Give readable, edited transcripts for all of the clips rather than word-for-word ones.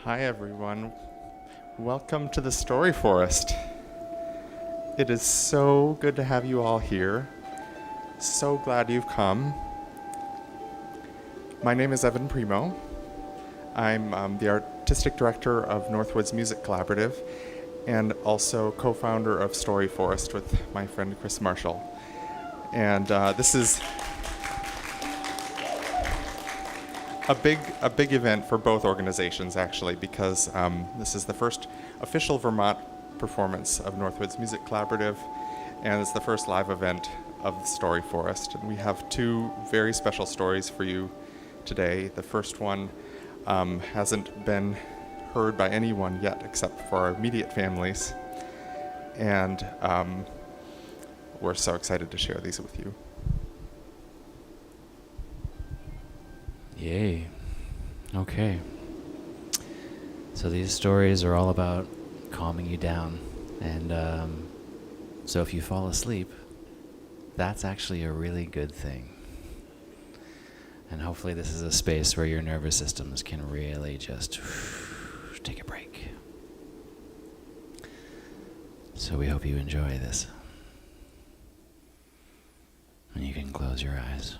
Hi everyone. Welcome to the Story Forest. It is so good to have you all here. So glad you've come. My name is Evan Primo. I'm the artistic director of Northwoods Music Collaborative and also co-founder of Story Forest with my friend Chris Marshall. And this is a big event for both organizations, actually, because this is the first official Vermont performance of Northwoods Music Collaborative, and it's the first live event of the Story Forest. And we have two very special stories for you today. The first one hasn't been heard by anyone yet except for our immediate families, and we're so excited to share these with you. Yay. Okay. So these stories are all about calming you down. And so if you fall asleep, that's actually a really good thing. And hopefully this is a space where your nervous systems can really just take a break. So we hope you enjoy this. And you can close your eyes.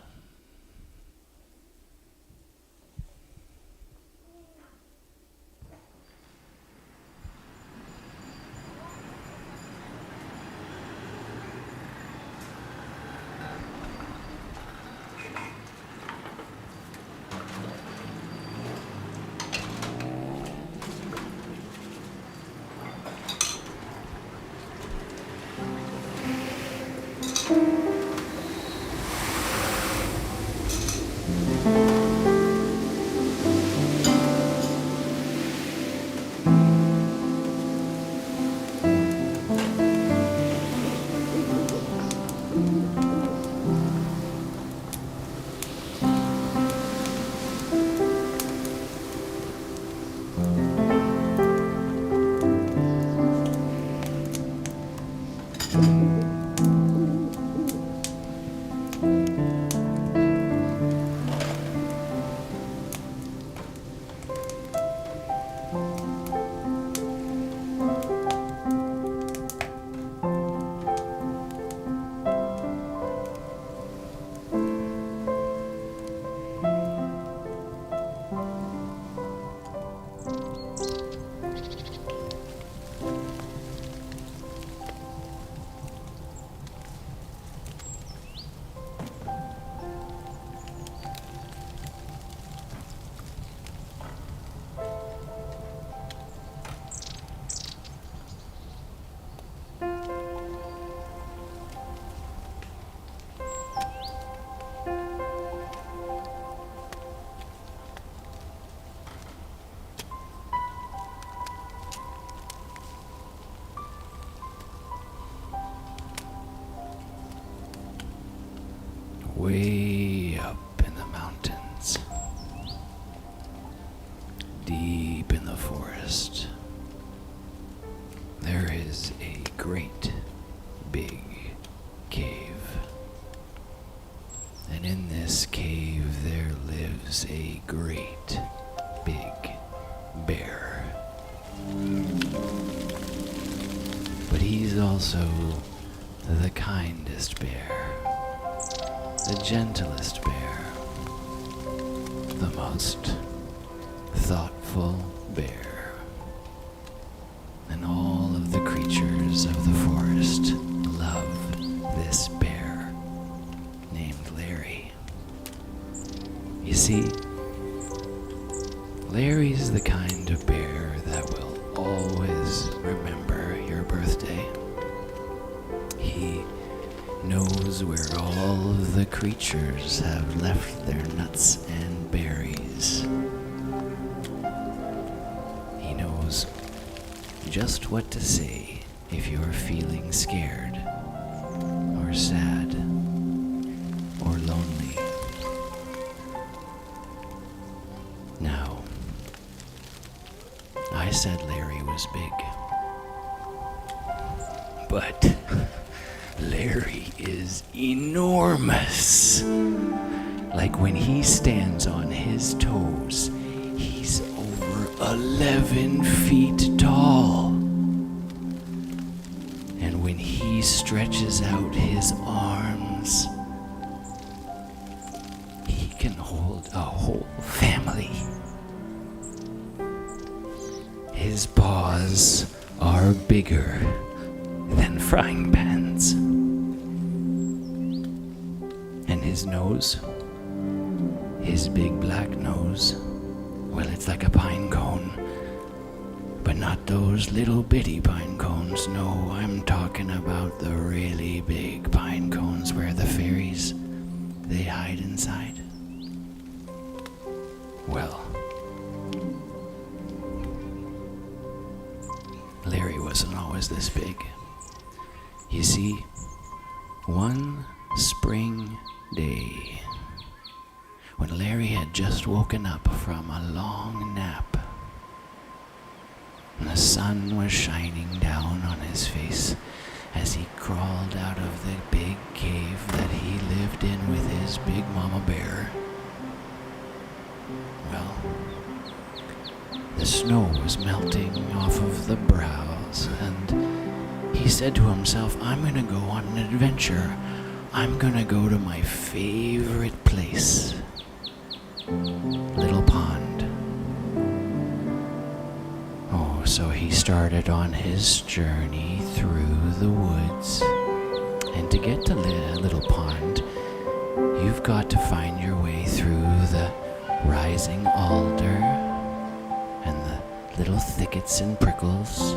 Way up in the mountains, deep in the forest, there is a great big cave. And in this cave there lives a great big bear. But he's also the kindest bear. The gentlest bear, the most thoughtful bear, and all of the creatures of the forest love this bear named Larry. You see, Larry's the kind of bear that will always remember your birthday. He knows where all of the creatures have left their nuts and berries. He knows just what to say if you're feeling scared, or sad, or lonely. Now, I said Larry was big, but Larry is enormous. Like when he stands on his toes, he's over 11 feet tall. And when he stretches out his arms, he can hold a whole family. His paws are bigger than frying pans. And his nose, his big black nose, well, it's like a pine cone. But not those little bitty pine cones. No, I'm talking about the really big pine cones where the fairies, they hide inside. Well, Larry wasn't always this big. You see, one spring day, when Larry had just woken up from a long nap, and the sun was shining down on his face as he crawled out of the big cave that he lived in with his big mama bear. Well, the snow was melting off of the brows, and he said to himself, I'm gonna go on an adventure. I'm gonna go to my favorite place, Little Pond. Oh, so he started on his journey through the woods. And to get to Little Pond, you've got to find your way through the rising alder and the little thickets and prickles.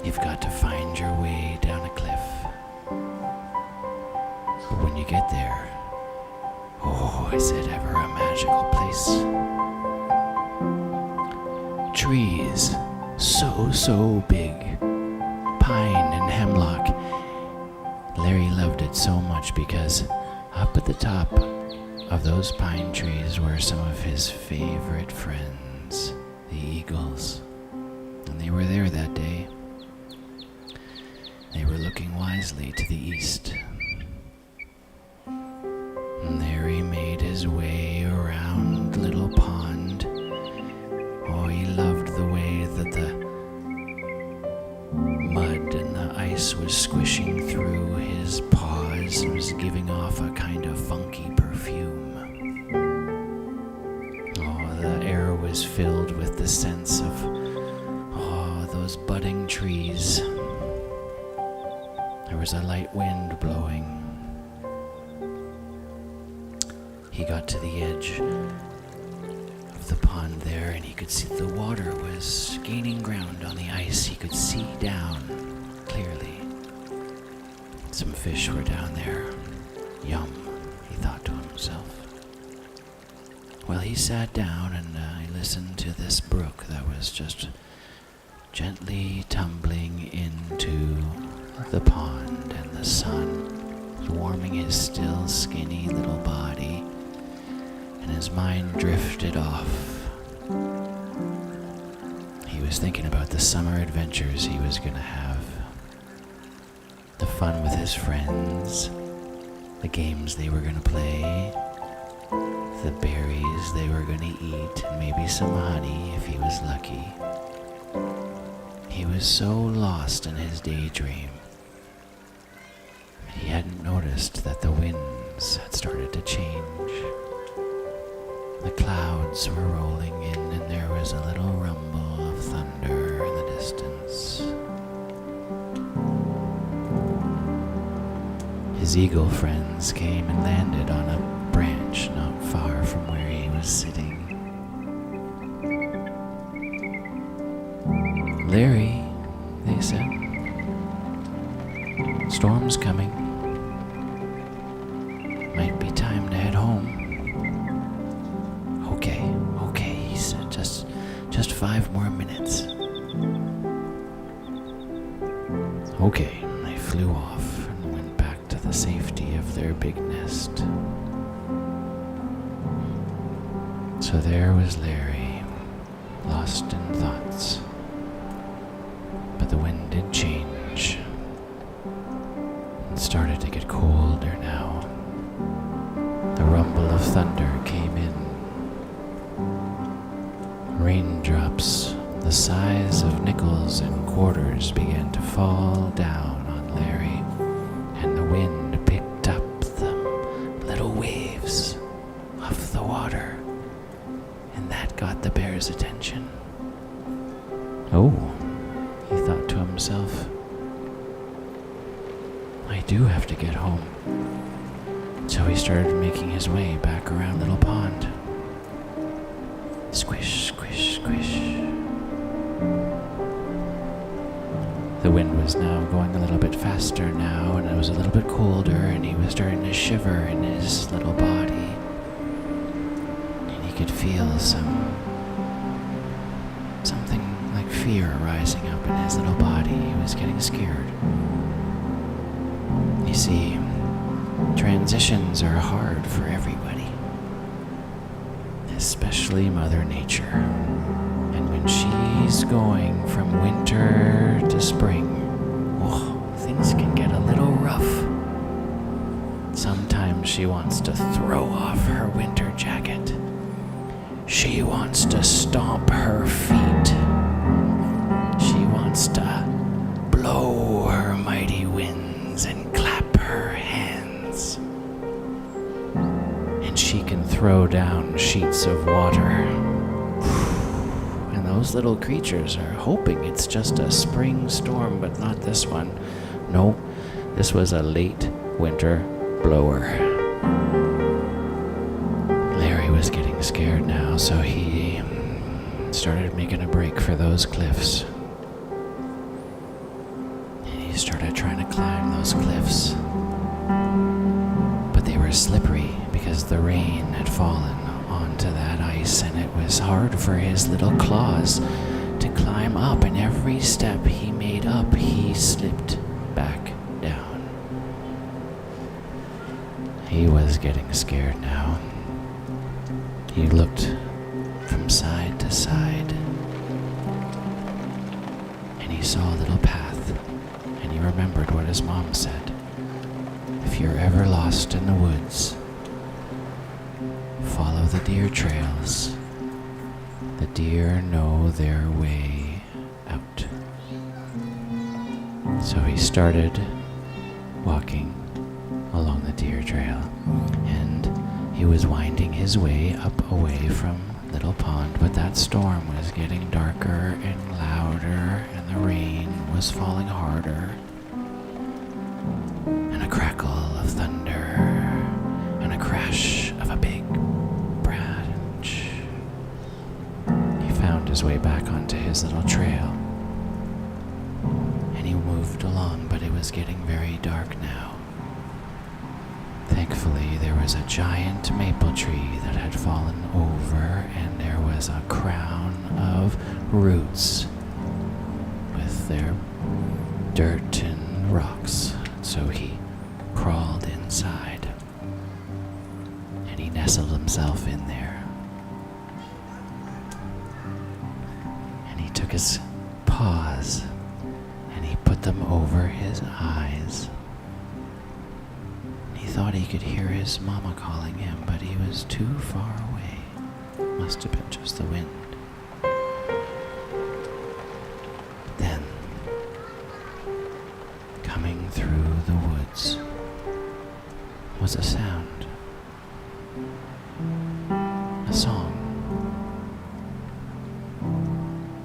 You've got to find your way down a cliff. But when you get there, oh, is it ever a magical place? Trees so big, pine and hemlock. Larry loved it so much because up at the top of those pine trees were some of his favorite friends, the eagles. And they were there that day. They were looking wisely to the east. And Larry made his way around Little Pond. Oh, he loved the way that the mud and the ice was squishing through his paws and was giving off a kind of funky perfume. Oh, the air was filled with the sense of, oh, those budding trees. There was a light wind blowing. He got to the edge of the pond there, and he could see the water was gaining ground on the ice. He could see down clearly. Some fish were down there. Yum, he thought to himself. Well, he sat down and he listened to this brook that was just gently tumbling into the pond, and the sun was warming his still skinny little body, and his mind drifted off. He was thinking about the summer adventures he was going to have, the fun with his friends, the games they were going to play, the berries they were going to eat, and maybe some honey if he was lucky. He was so lost in his daydream. He hadn't noticed that the winds had started to change. The clouds were rolling in, and there was a little rumble of thunder in the distance. His eagle friends came and landed on a branch not far from where he was sitting. Larry, they said, storm's coming. Might be time to head home. Okay, he said, just 5 more minutes. Okay, and they flew off and went back to the safety of their big nest. So there was Larry, lost in thoughts. But the wind did change. It started to get colder now. The rumble of thunder came in. Rain raindrops the size of nickels and quarters began to fall down on Larry, and the wind picked up the little waves of the water, and that got the bear's attention. Oh, he thought to himself, I do have to get home. So he started making his way back around Little Pond. Squish, squish, squish. The wind was now going a little bit faster now, and it was a little bit colder, and he was starting to shiver in his little body. And he could feel something like fear rising up in his little body. He was getting scared. You see, transitions are hard for everybody, especially Mother Nature. And when she's going from winter to spring, things can get a little rough. Sometimes she wants to throw off her winter jacket. She wants to stomp her feet. She wants to blow her mighty winds and clap her hands. And she can throw down sheets of water. And those little creatures are hoping it's just a spring storm, but not this one. No, this was a late winter blower. Larry was getting scared now, so he started making a break for those cliffs. And he started trying to climb those cliffs. But they were slippery because the rain had fallen onto that ice, and it was hard for his little claws to climb up, and every step he made up, he slipped back down. He was getting scared now. He looked from side to side, and he saw a little path, and he remembered what his mom said. If you're ever lost in the woods, follow the deer trails. The deer know their way out. So he started walking along the deer trail, and he was winding his way up away from Little Pond, but that storm was getting darker and louder, and the rain was falling harder, and a crackle of thunder, and a crash of a big branch. He found his way back onto his little trail, and he moved along, but it was getting very dark now. Thankfully, there was a giant maple tree that had fallen over, and there was a crown of roots with their dirt and rocks. So he crawled inside, and he nestled himself in there. And he took his paws, and he put them over his eyes. He thought he could hear his mama calling him, but he was too far away. Must have been just the wind. Then, coming through the woods, was a sound. A song.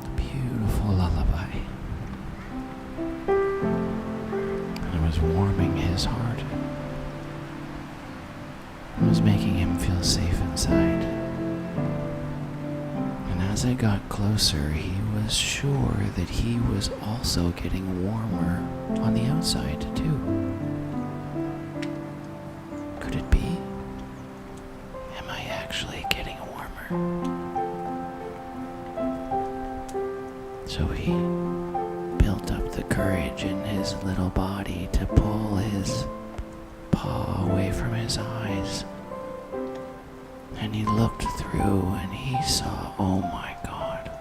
A beautiful lullaby. And it was warming his heart. It was making him feel safe inside. And as it got closer, he was sure that he was also getting warmer on the outside, too. Could it be? Am I actually getting warmer? So he built up the courage in his little body to pull his paw away from his eyes. And he looked through, and he saw, oh my God,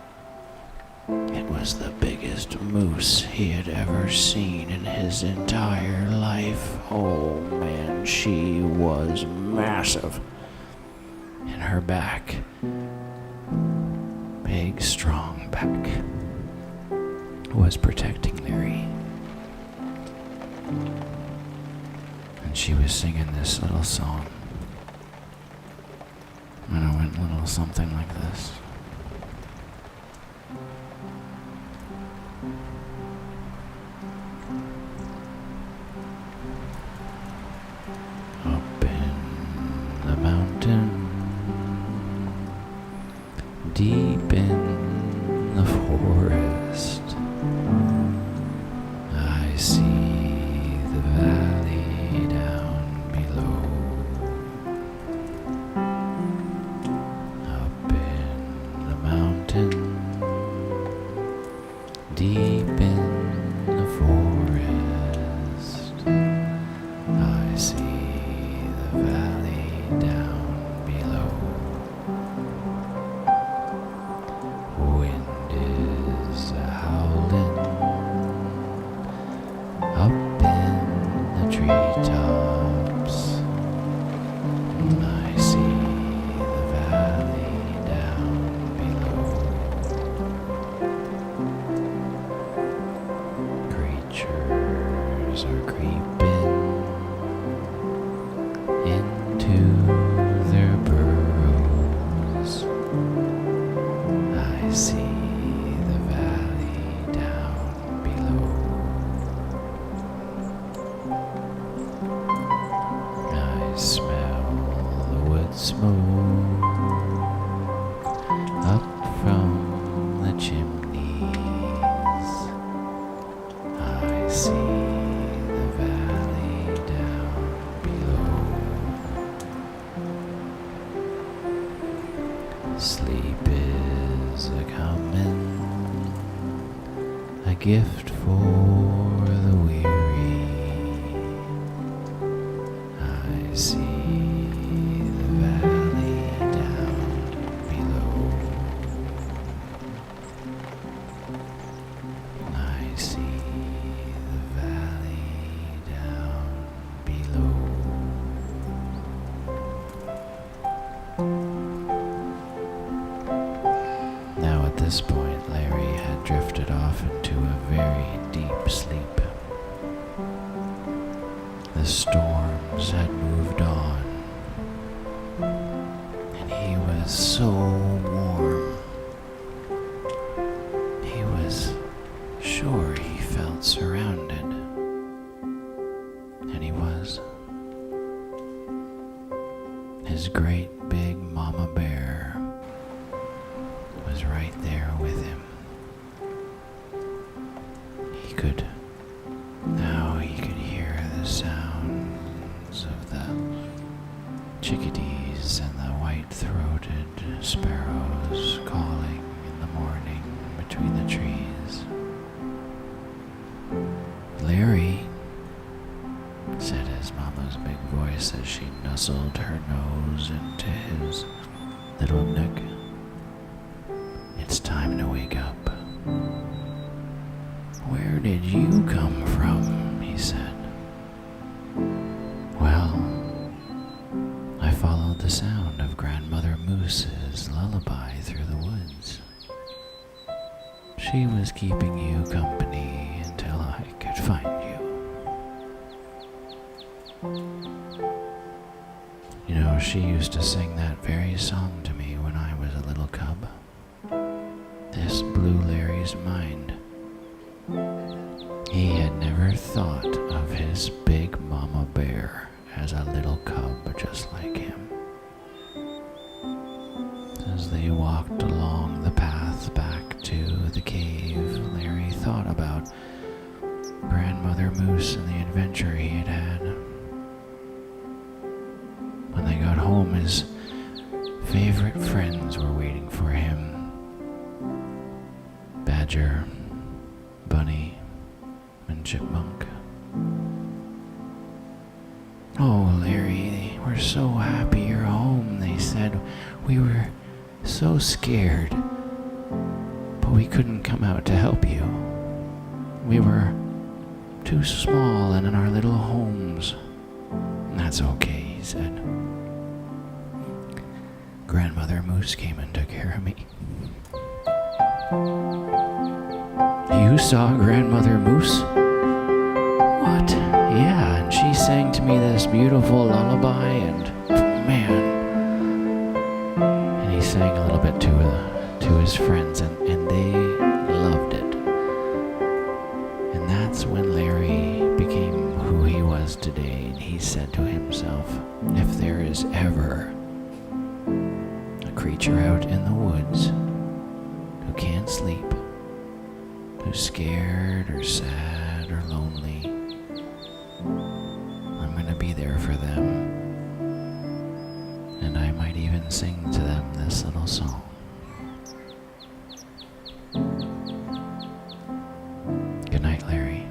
it was the biggest moose he had ever seen in his entire life. Oh man, she was massive. And her back big, strong pack was protecting Larry. And she was singing this little song. And it went a little something like this. Up in the mountain, deep in the forest, I see the valley down below. Up in the mountain, deep in the forest, I see the valley down below. Wind is a-howling up in the treetops. I see the valley down below. Creatures are creeping into their burrows. I see the valley down below. I smell the wood smoke up from the chimneys. I see the valley down below. Sleep is a-comin', a gift for the weary. I see the valley down below. I see the valley down below. Now at this point, Larry had drifted off into a very deep sleep. The storms had moved on, and he was so warm. He was sure he felt surrounded, and he was. His great big mama bear was right there with him. Now he could hear the sounds of the chickadees and the white-throated sparrows calling in the morning between the trees. "Larry," said his mama's big voice as she nuzzled her nose into his little nook. "It's time to wake up." "Where did you come from?" he said. "Well, I followed the sound of Grandmother Moose's lullaby through the woods. She was keeping you company until I could find you. You know, she used to sing that very song to me when I was a little cub. This blew Larry's mind. He had never thought of his big mama bear as a little cub just like him. As they walked along the path back to the cave, Larry thought about Grandmother Moose and the adventure he had had. When they got home, his favorite friends were waiting for him. Badger, Bunny, and Chipmunk. "Oh, Larry, we're so happy you're home," they said. "We were so scared, but we couldn't come out to help you. We were too small and in our little homes." "That's okay," he said. "Grandmother Moose came and took care of me. You saw Grandmother Moose? What? Yeah, and she sang to me this beautiful lullaby, and man. And he sang a little bit to his friends, and they loved it. And that's when Larry became who he was today. And he said to himself, if there is ever a creature out in the woods who can't sleep, who's scared or sad or lonely, I'm gonna be there for them. And I might even sing to them this little song. Good night, Larry.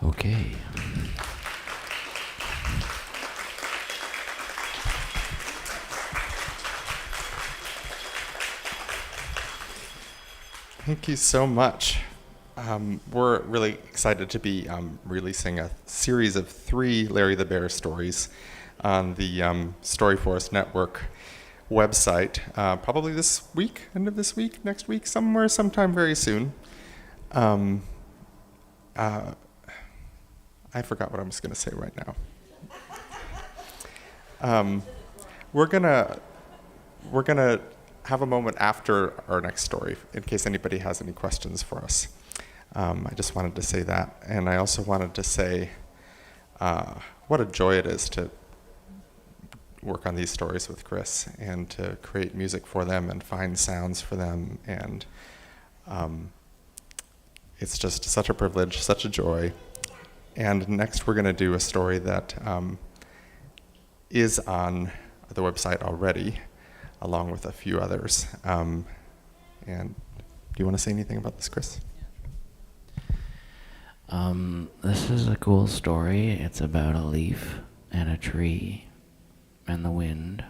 Okay. Thank you so much. We're really excited to be releasing a series of 3 Larry the Bear stories on the Storyforest Network website, probably this week, end of this week, next week, sometime very soon. I forgot what I was going to say right now. We're gonna have a moment after our next story in case anybody has any questions for us. I just wanted to say that, and I also wanted to say what a joy it is to work on these stories with Chris and to create music for them and find sounds for them, and it's just such a privilege, such a joy. And next we're going to do a story that is on the website already, along with a few others. And do you want to say anything about this, Chris? This is a cool story. It's about a leaf and a tree and the wind.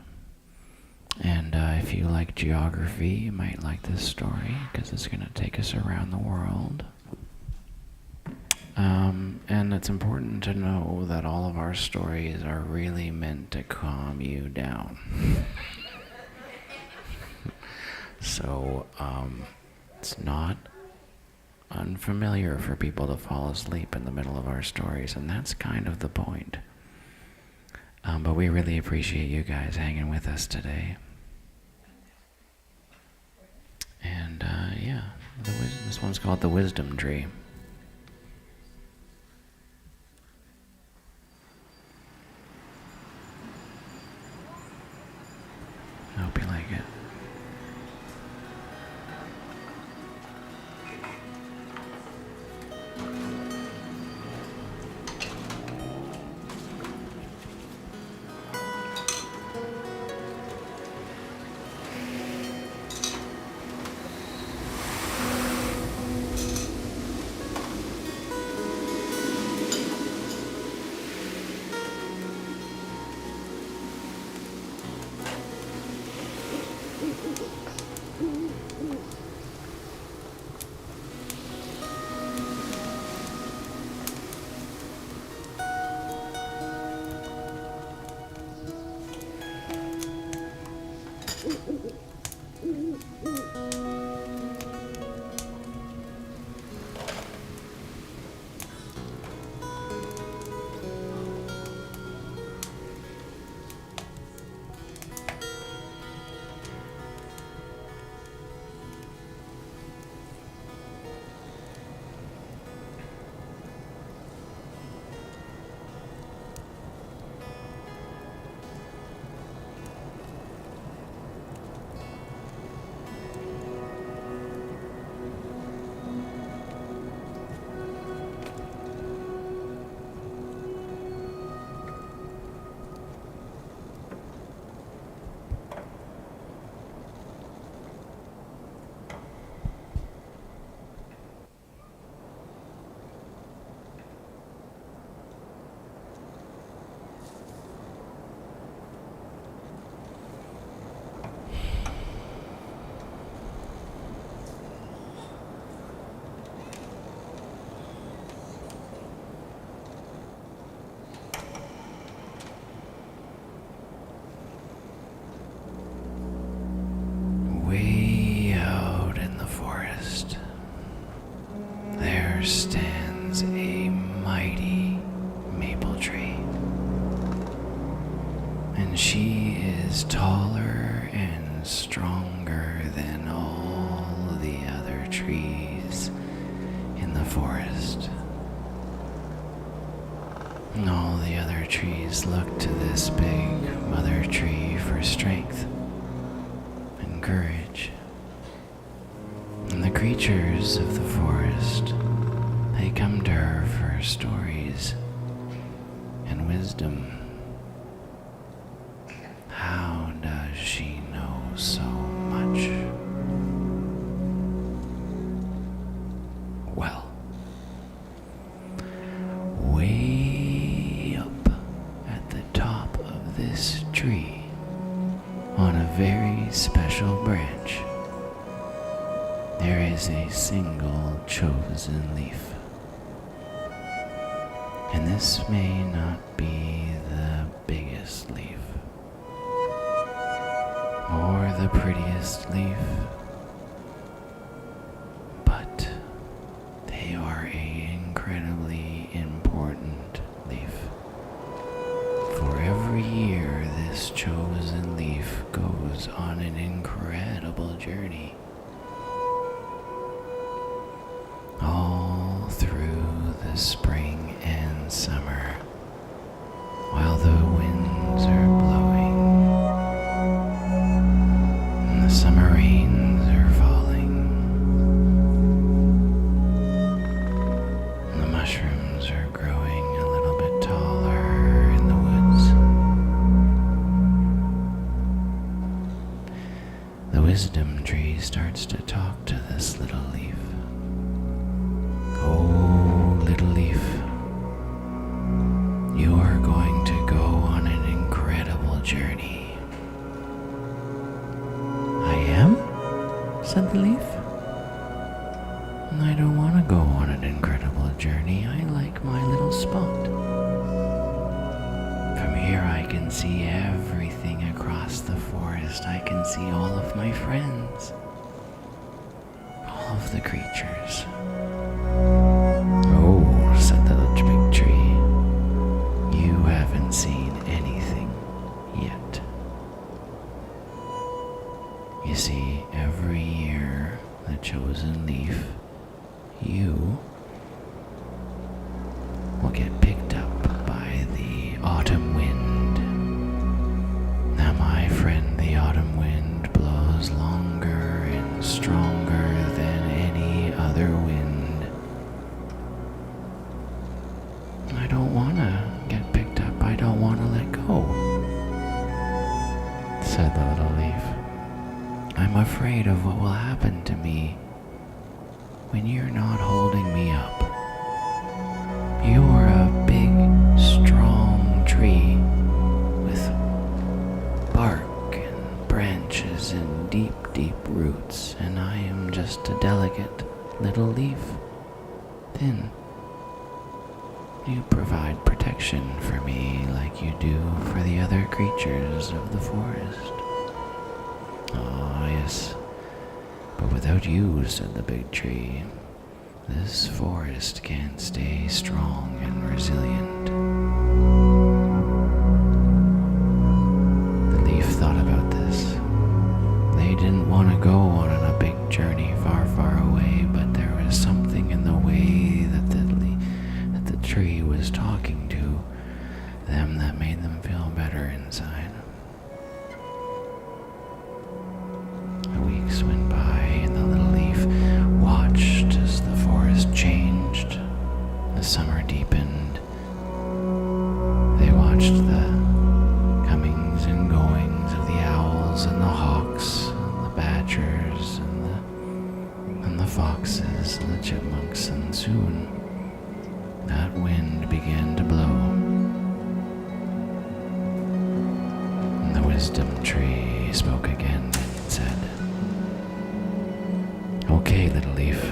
And if you like geography, you might like this story because it's going to take us around the world. And it's important to know that all of our stories are really meant to calm you down. So, it's not unfamiliar for people to fall asleep in the middle of our stories, and that's kind of the point. But we really appreciate you guys hanging with us today. And, yeah, this one's called The Wisdom Tree. I hope you like it. stands a mighty maple tree. And she is taller and stronger than all the other trees in the forest. And all the other trees look to this big mother tree for strength and courage. And the creatures of the forest, they come to her for stories and wisdom. How does she know so much? Well, way up at the top of this tree, on a very special branch, there is a single chosen leaf. And this may not be the biggest leaf, or the prettiest leaf, but they are an incredibly important leaf. For every year, this chosen leaf goes on an incredible journey. All through the spring and summer, while the winds are blowing and the summer rains are falling and the mushrooms are growing a little bit taller in the woods. The wisdom tree starts to talk to this little leaf. Oh, little leaf, you are going to go on an incredible journey. I am? Said the leaf. I don't want to go on an incredible journey. I like my little spot. From here I can see everything across the forest. I can see all of my friends, all of the creatures. Oh, said the big tree, you haven't seen anything yet. You see, every year, the chosen leaf, you will get picked up by the autumn wind. Now, my friend, the autumn wind blows longer and stronger than any other wind. I don't want to get picked up. I don't want to let go, said the little leaf. I'm afraid of what will happen to me when you're not holding me up. You're a big, strong tree with bark and branches and deep, deep roots, and I am just a delicate little leaf, thin. You provide protection for me like you do for the other creatures of the forest. Ah, yes, but without you, said the big tree, this forest can't stay strong and resilient. The leaf thought about this. They didn't want to go on a big journey far, far away, but there was something in the way that the tree was talking to them that made them feel better inside. The weeks went by and the little leaf watched as the forest changed. The summer deepened. They watched the comings and goings of the owls and the hawks and the badgers and the foxes and the chipmunks, and soon that wind began to blow. And the wisdom tree spoke again and said, Okay, little leaf,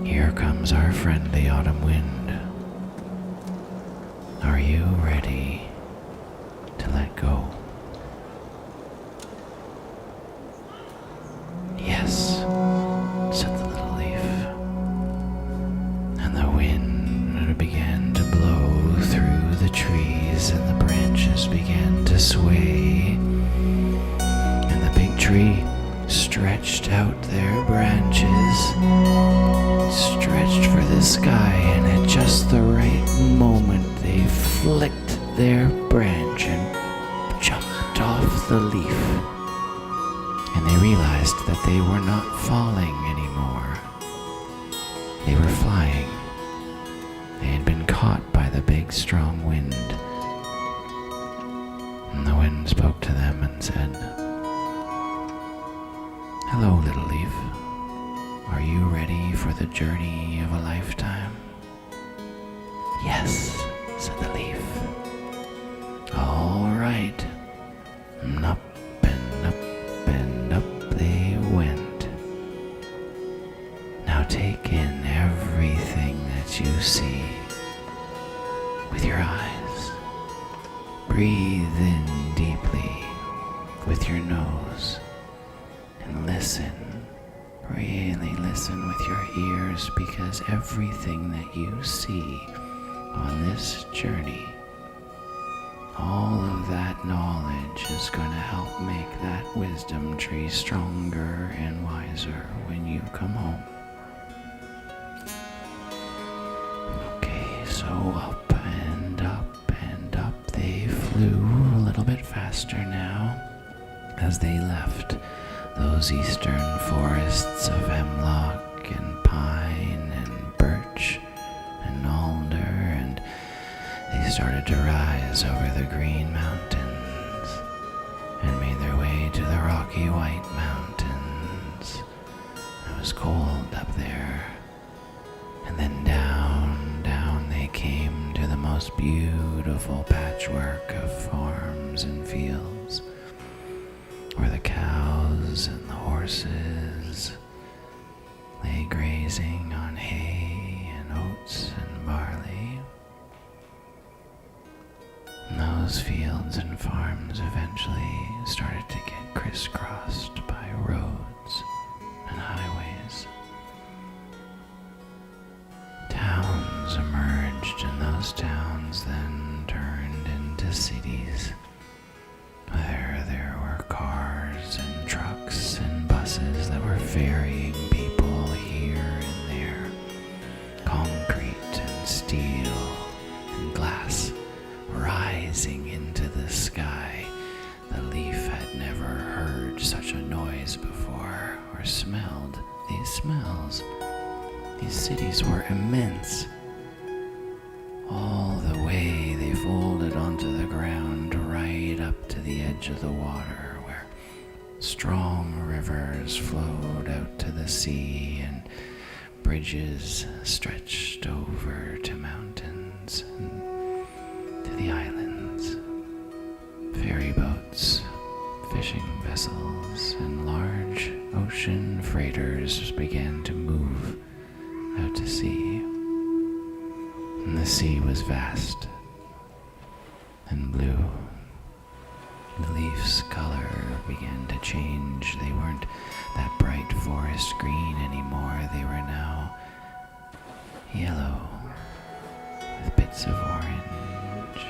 here comes our friend the autumn wind. Are you ready to let go? Yes, said the little leaf. their branches stretched for the sky, and at just the right moment they flicked their branch and jumped off the leaf. And they realized that they were not falling anymore. They were flying. They had been caught by the big strong wind. And the wind spoke to them and said, "Hello, little leaf. Are you ready for the journey of a lifetime?" "Yes," said the leaf. "All right." And up and up and up they went. Now take in everything that you see with your eyes. Breathe in deeply with your nose and listen. Really listen with your ears, because everything that you see on this journey, all of that knowledge is going to help make that wisdom tree stronger and wiser when you come home. Okay, so up and up and up they flew, a little bit faster now, as they left those eastern forests of hemlock and pine and birch and alder, and they started to rise over the green mountains and made their way to the rocky white mountains. It was cold up there. And then down, down they came to the most beautiful patchwork of farms and fields, where the cows and the horses lay grazing on hay and oats and barley. And those fields and farms eventually started to get crisscrossed by roads and highways. Towns emerged, and those towns then turned into cities, where there were cars and trucks and buses that were ferrying people here and there. Concrete and steel and glass rising into the sky. The leaf had never heard such a noise before, or smelled these smells. These cities were immense. All the way they folded onto the ground, right up to the edge of the water, where strong rivers flowed out to the sea and bridges stretched over to mountains and to the islands. Ferry boats, fishing vessels, and large ocean freighters began to move out to sea. And the sea was vast and blue. The leaf's color began to change. They weren't that bright forest green anymore. They were now yellow with bits of orange.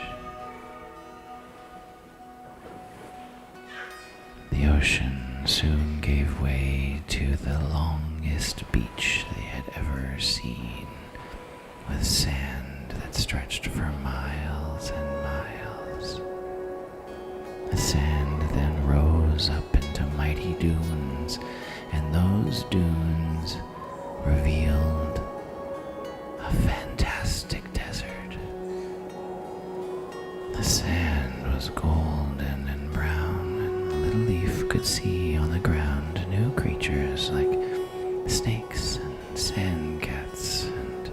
The ocean soon gave way to the longest beach they had ever seen, with sand that stretched for miles and miles. The sand then rose up into mighty dunes, and those dunes revealed a fantastic desert. The sand was golden and brown, and the little leaf could see on the ground new creatures like snakes and sand cats and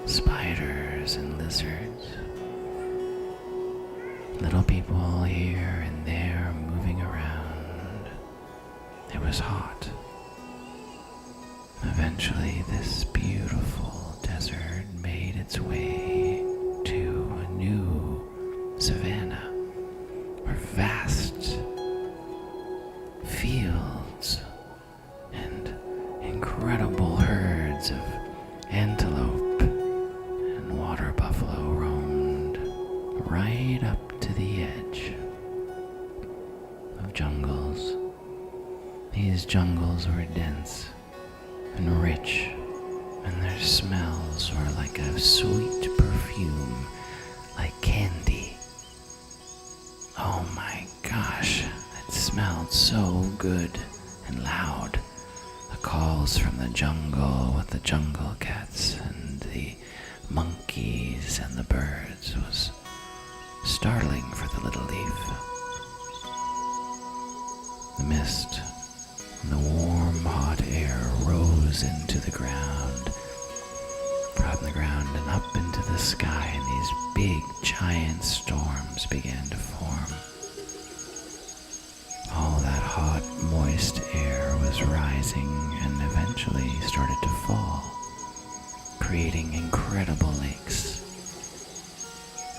spiders and lizards. Little people here and there moving around. It was hot. Eventually, this beautiful desert made its way to a new savanna, where vast fields and incredible herds of antelope and water buffalo roamed right up to the edge of jungles. These jungles were dense like a sweet perfume, like candy. Oh my gosh, it smelled so good and loud. The calls from the jungle with the jungle cats and the monkeys and the birds was startling for the little leaf. The mist and the warm, hot air rose into the ground, from the ground and up into the sky, and these big, giant storms began to form. All that hot, moist air was rising and eventually started to fall, creating incredible lakes,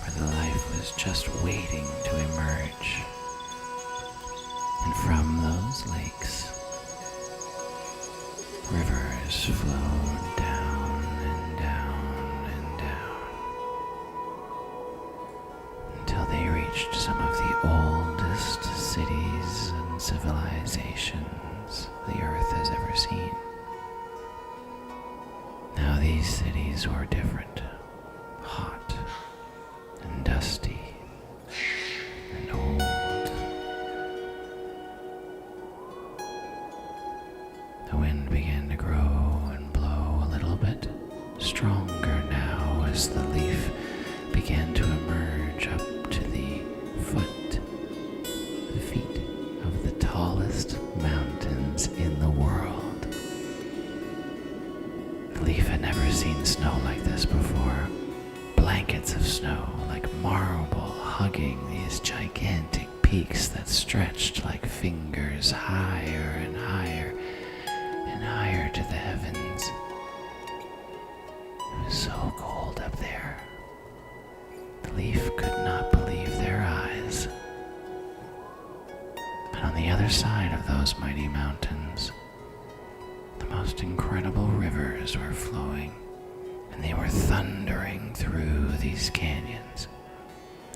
where the life was just waiting to emerge. And from those lakes, rivers flowed down and down and down until they reached some of the oldest cities and civilizations the earth has ever seen. Now these cities were different, hot and dusty and old. The wind began to grow and blow a little bit stronger now as the leaf began to emerge up to the feet of the tallest mountains in the world. The leaf had never seen snow like this before. Blankets of snow like marble hugging these gigantic peaks that stretched like fingers higher and higher and higher to the heavens. It was so cold up there. The leaf could not believe their eyes. But on the other side of those mighty mountains, the most incredible rivers were flowing, and they were thundering through these canyons,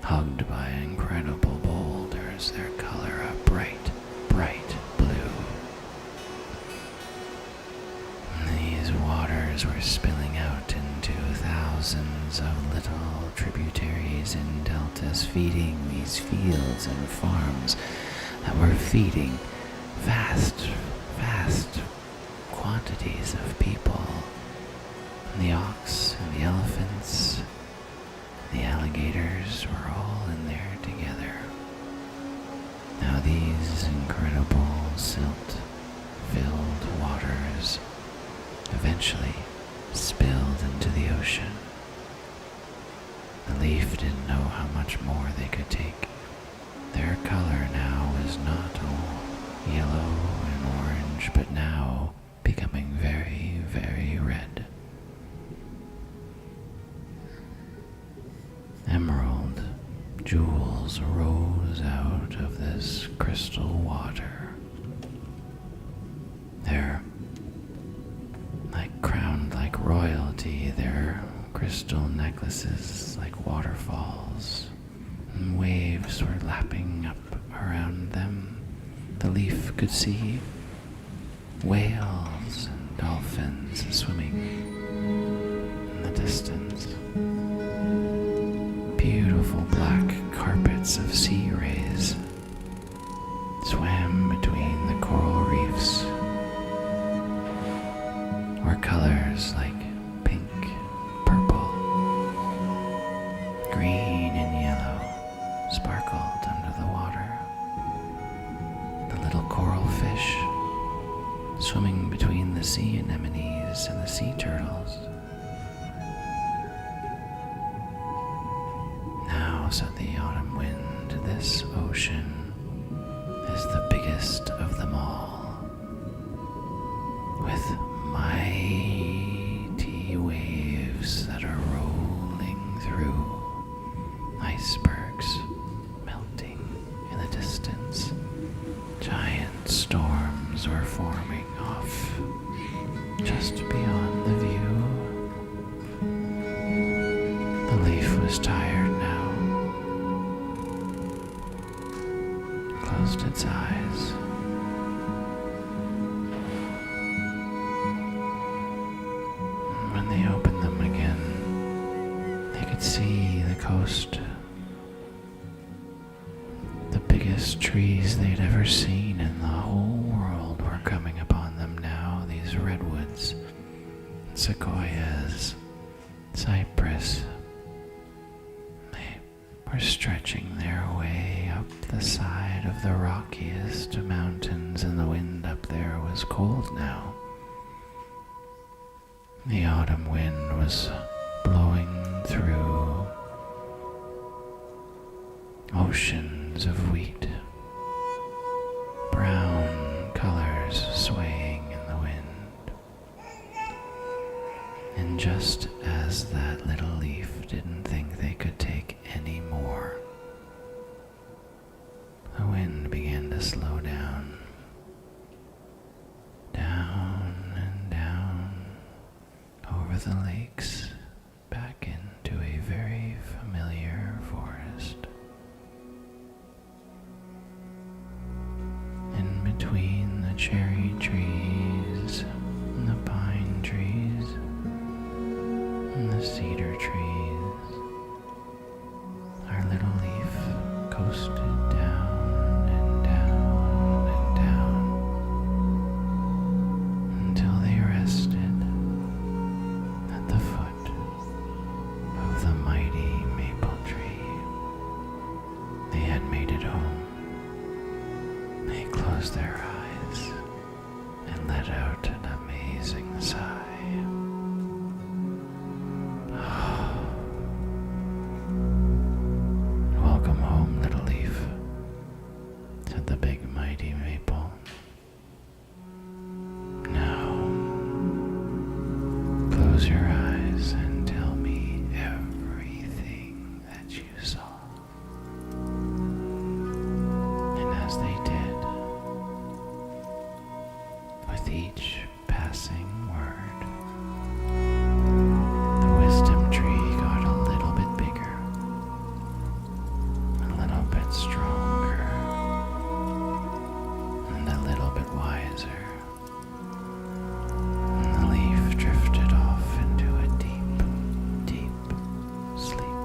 hugged by incredible boulders, their color a bright, bright blue. These waters were spilling out into thousands of little tributaries and deltas, feeding these fields and farms that were feeding vast, vast quantities of people. And the ox and the elephants, the alligators were all in there together. Now these incredible silt-filled waters eventually spilled into the ocean. The leaf didn't know how much more they could take. Their color now was not all yellow and orange, but now becoming very, very red. Emerald jewels rose out of this crystal water. They're crowned like royalty, their crystal necklaces like waterfalls, and waves were lapping up around them. The leaf could see whales and dolphins swimming in the distance. Beautiful black carpets of sea rays swam between the coral reefs, where colors like pink, purple, green, and yellow sparkled under the water. The little coral fish swimming between the sea anemones and the sea turtles. Now, said the autumn wind, this ocean is the biggest of them all, with mighty waves that are rolling through, icebergs melting in the distance. Giant storms were forming off just beyond the view. The leaf was tired now, closed its eyes. When they opened them again, could see the coast. The biggest trees they'd ever seen in the whole world were coming upon them now, these redwoods, sequoias, cypress. They were stretching their way up the side of the rockiest mountains, and the wind up there was cold now. The autumn wind was blowing through oceans of wheat, brown colors swaying in the wind. And just as that little leaf didn't think they could take any more, the wind began to slow down, down and down over the lakes, back into a very familiar forest. In between the cherry trees and the pine trees and the cedar trees, our little leaf coasted down and down and down until they rested at the foot of the mighty maple tree. They had made it home. They closed their eyes and let out an amazing sigh. Welcome home, little leaf, said the big mighty maple. Now, close your eyes and tell me everything that you saw. And as they did, with each passing word, the wisdom tree got a little bit bigger, a little bit stronger, and a little bit wiser. And the leaf drifted off into a deep, deep sleep.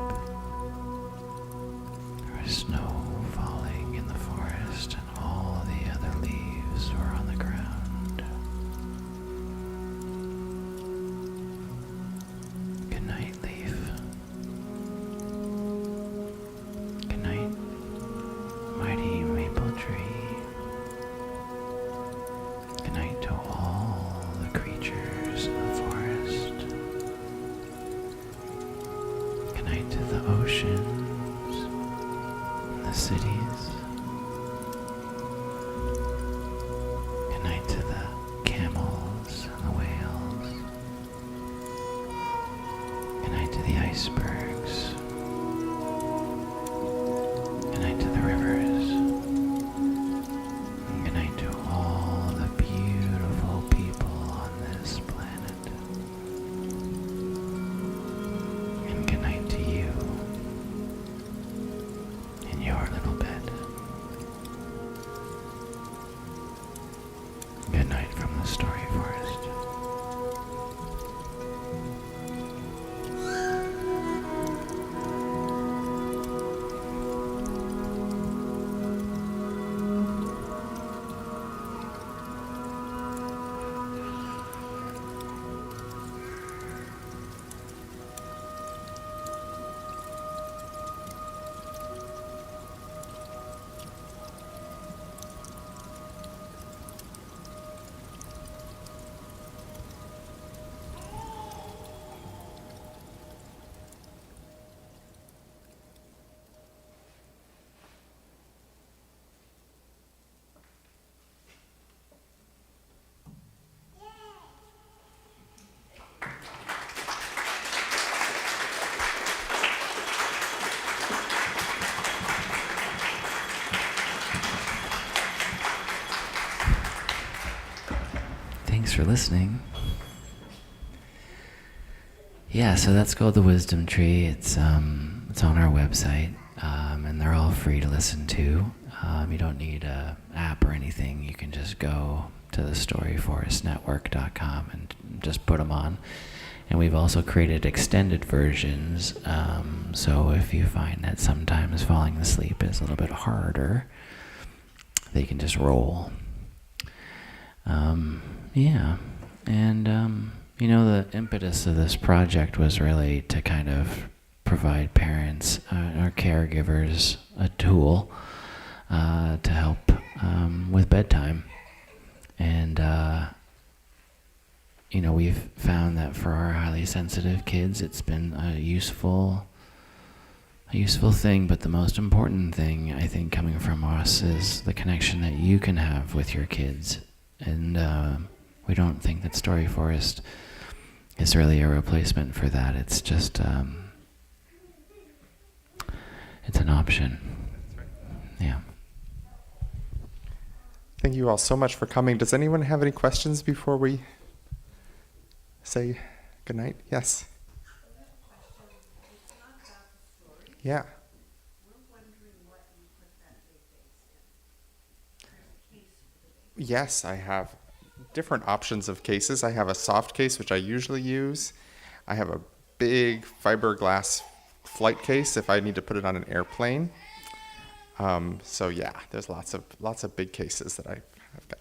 There was snow falling in the forest, and all the other leaves were on the ground. Good night, leaf. Good night, mighty maple tree. Good night to all the creatures in the forest. Good night to the oceans and the cities. Good night to the camels and the whales. Good night to the icebergs. Good night to the rivers. And good night to all the beautiful people on this planet. And good night to you in your little bed. Good night from the Story Forest. Thanks for listening. Yeah, so that's called the Wisdom Tree. It's on our website, and they're all free to listen to. You don't need an app or anything. You can just go to the storyforestnetwork.com and just put them on. And we've also created extended versions, so if you find that sometimes falling asleep is a little bit harder, they can just roll. Yeah, and the impetus of this project was really to kind of provide parents or caregivers a tool to help with bedtime. And we've found that for our highly sensitive kids, it's been a useful thing, but the most important thing, I think, coming from us is the connection that you can have with your kids. And we don't think that Story Forest is really a replacement for that. It's just, it's an option. Yeah. Thank you all so much for coming. Does anyone have any questions before we say goodnight? Yes. Yeah. Yes, I have different options of cases. I have a soft case, which I usually use. I have a big fiberglass flight case if I need to put it on an airplane. So yeah, there's lots of big cases that I've got.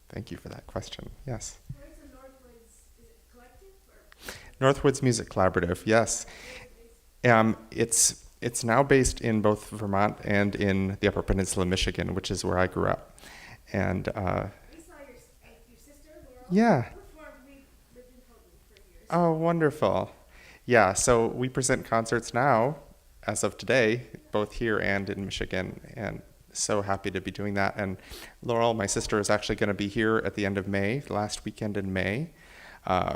Thank you for that question. Yes. Where's the Northwoods? Is it collective or? Northwoods Music Collaborative. Yes. It's now based in both Vermont and in the Upper Peninsula, Michigan, which is where I grew up. And We saw your sister, Laurel. yeah. Performed. We lived in Houghton for years. Oh, wonderful. Yeah, so we present concerts now, as of today, both here and in Michigan, and so happy to be doing that. And Laurel, my sister, is actually going to be here at the end of May, the last weekend in May,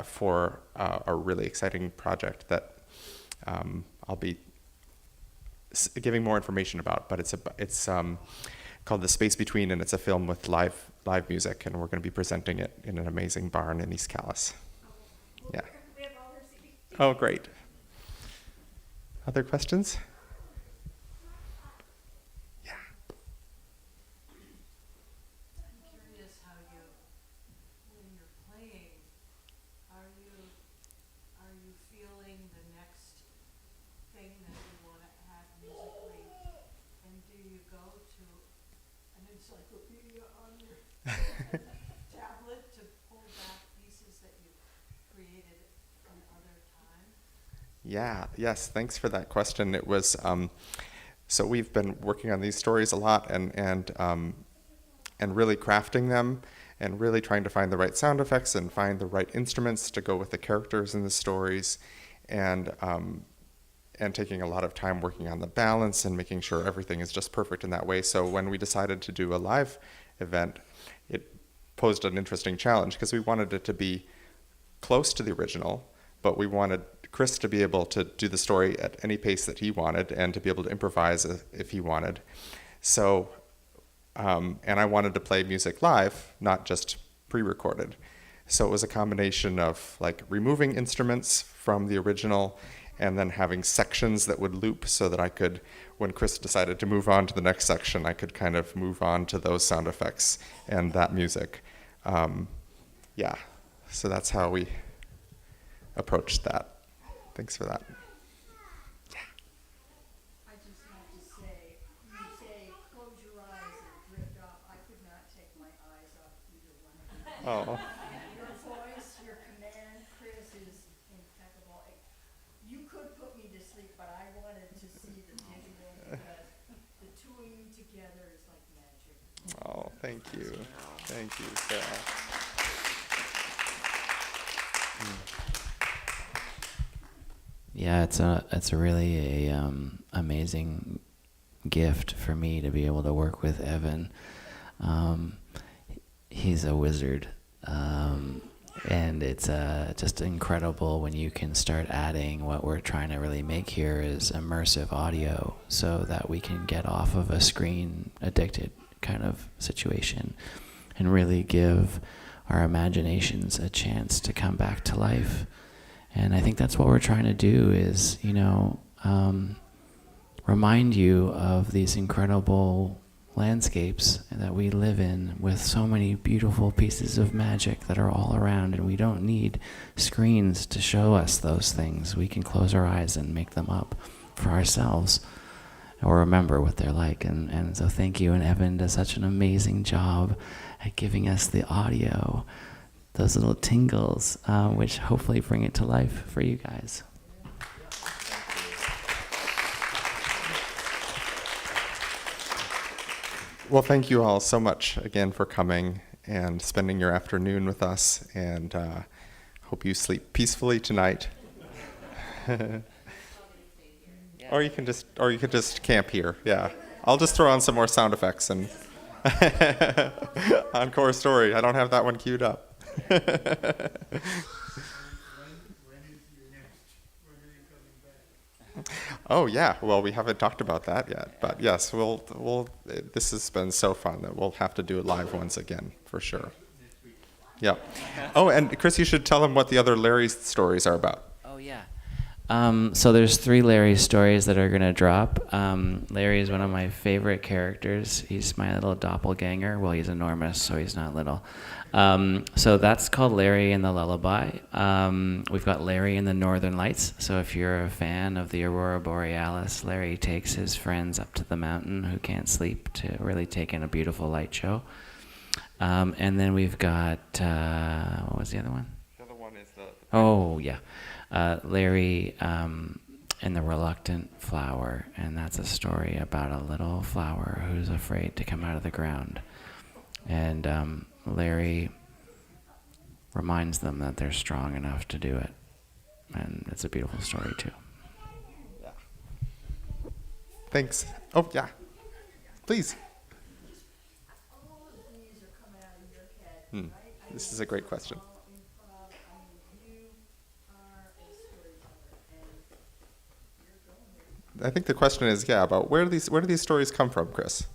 for a really exciting project that I'll be giving more information about. But it's called The Space Between, and it's a film with live music, and we're going to be presenting it in an amazing barn in East Calais. Yeah. We have all her CDs. Oh, great. Other questions? Yeah. I'm curious how you, when you're playing, are you feeling the next thing that you want to add musically? And do you go to an encyclopedia on your tablet to pull back pieces that you've created from other time? Yeah, yes, thanks for that question. It was, so we've been working on these stories a lot and really crafting them and really trying to find the right sound effects and find the right instruments to go with the characters in the stories, and taking a lot of time working on the balance and making sure everything is just perfect in that way. So when we decided to do a live event, it posed an interesting challenge because we wanted it to be close to the original, but we wanted Chris to be able to do the story at any pace that he wanted and to be able to improvise if he wanted. So, and I wanted to play music live, not just pre-recorded. So it was a combination of like removing instruments from the original and then having sections that would loop so that I could, when Chris decided to move on to the next section, I could kind of move on to those sound effects and that music. Yeah, so that's how we approached that. Thanks for that. I just have to say, you say close your eyes and drift off. I could not take my eyes off either one of you. Oh, Your voice, your command, Chris, is impeccable. You could put me to sleep, but I wanted to see the visual because the two of you together is like magic. oh, thank you. Thank you, Sarah. Yeah, it's a really amazing gift for me to be able to work with Evan. He's a wizard, and it's just incredible when you can start adding what we're trying to really make here is immersive audio, so that we can get off of a screen addicted kind of situation, and really give our imaginations a chance to come back to life. And I think that's what we're trying to do is, remind you of these incredible landscapes that we live in with so many beautiful pieces of magic that are all around, and we don't need screens to show us those things. We can close our eyes and make them up for ourselves or remember what they're like. And so thank you, and Evan does such an amazing job at giving us the audio, those little tingles, which hopefully bring it to life for you guys. Well, thank you all so much again for coming and spending your afternoon with us, and hope you sleep peacefully tonight. Or you can just camp here. Yeah, I'll just throw on some more sound effects and encore story. I don't have that one queued up. Oh yeah, well we haven't talked about that yet, but yes, we'll. This has been so fun that we'll have to do it live once again for sure. Yeah. Oh, and Chris, you should tell them what the other Larry stories are about. Oh yeah. So there's 3 Larry stories that are gonna drop. Larry is one of my favorite characters. He's my little doppelganger. Well, he's enormous, so he's not little. So that's called Larry and the Lullaby. We've got Larry and the Northern Lights. So if you're a fan of the Aurora Borealis, Larry takes his friends up to the mountain who can't sleep to really take in a beautiful light show. And then we've got, what was the other one? The other one is the Oh, yeah. Larry and the Reluctant Flower, and that's a story about a little flower who's afraid to come out of the ground. And Larry reminds them that they're strong enough to do it. And it's a beautiful story, too. Yeah. Thanks. Oh yeah, please. All of these are coming out of your head, right? This is a great question. All improv. You are a storyteller, and you're going there. I think the question is, yeah, about where do these stories come from, Chris?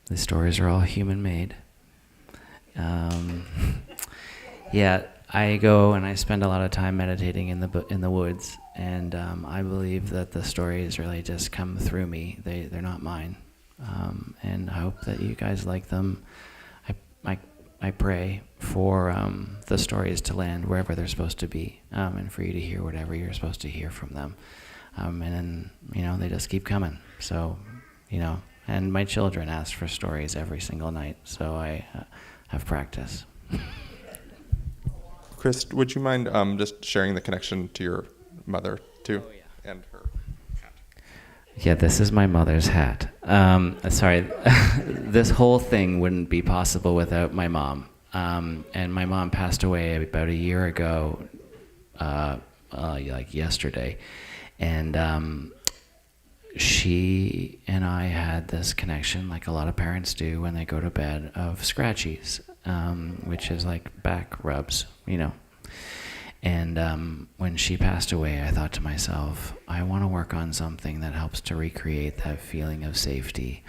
The stories are all human-made. Yeah, I go and I spend a lot of time meditating in the woods, and I believe that the stories really just come through me. They're not mine, and I hope that you guys like them. I pray for the stories to land wherever they're supposed to be, and for you to hear whatever you're supposed to hear from them, and then they just keep coming. So, and my children ask for stories every single night, so I have practice. Chris, would you mind just sharing the connection to your mother too? Oh, yeah. And her hat. Yeah, this is my mother's hat. Sorry, this whole thing wouldn't be possible without my mom. And my mom passed away about a year ago, like yesterday. And she and I had this connection, like a lot of parents do when they go to bed, of scratchies, which is like back rubs, And when she passed away, I thought to myself, I want to work on something that helps to recreate that feeling of safety,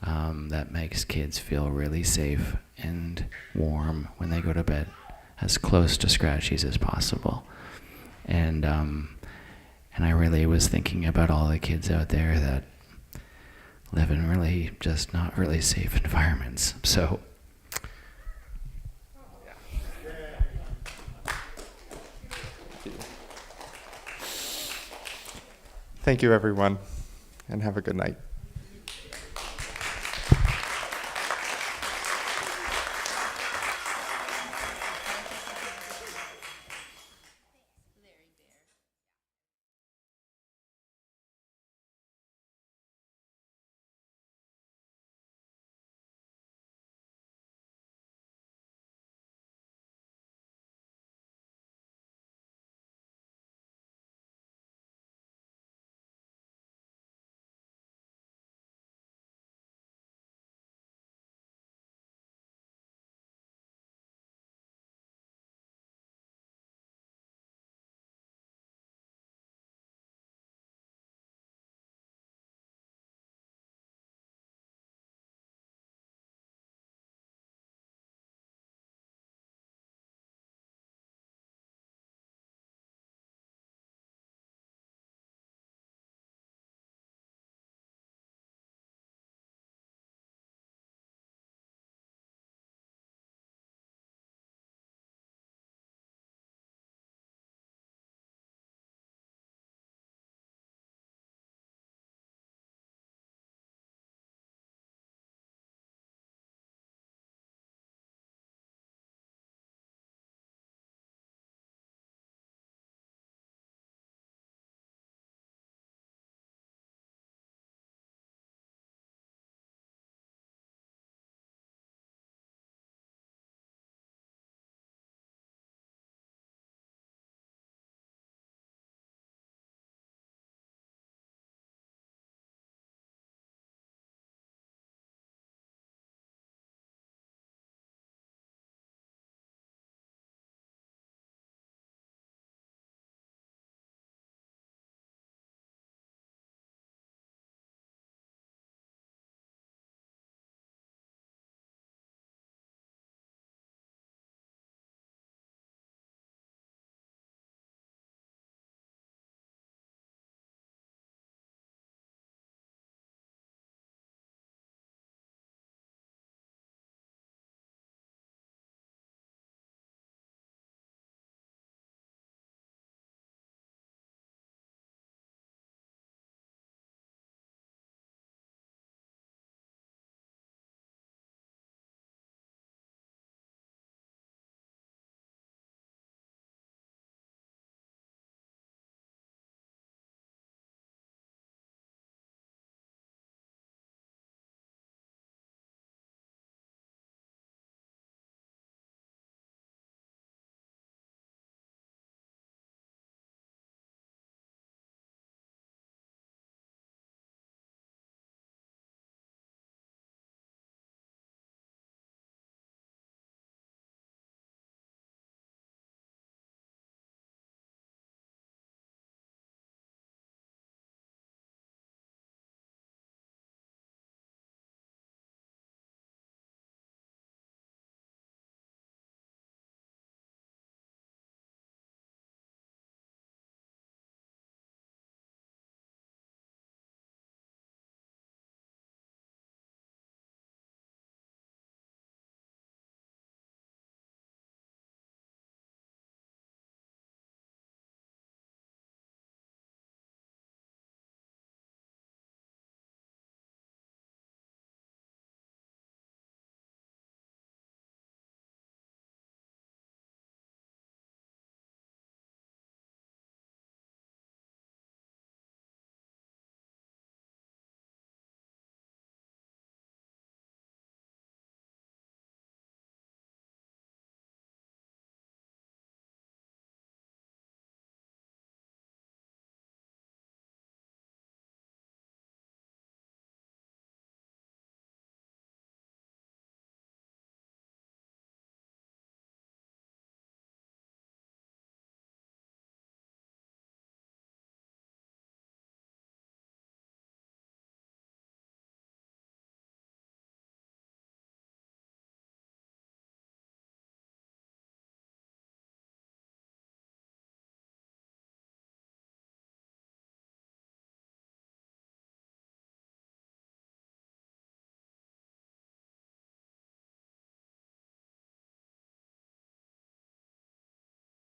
that makes kids feel really safe and warm when they go to bed, as close to scratchies as possible. And I really was thinking about all the kids out there that live in really just not really safe environments. So. Thank you, everyone, and have a good night.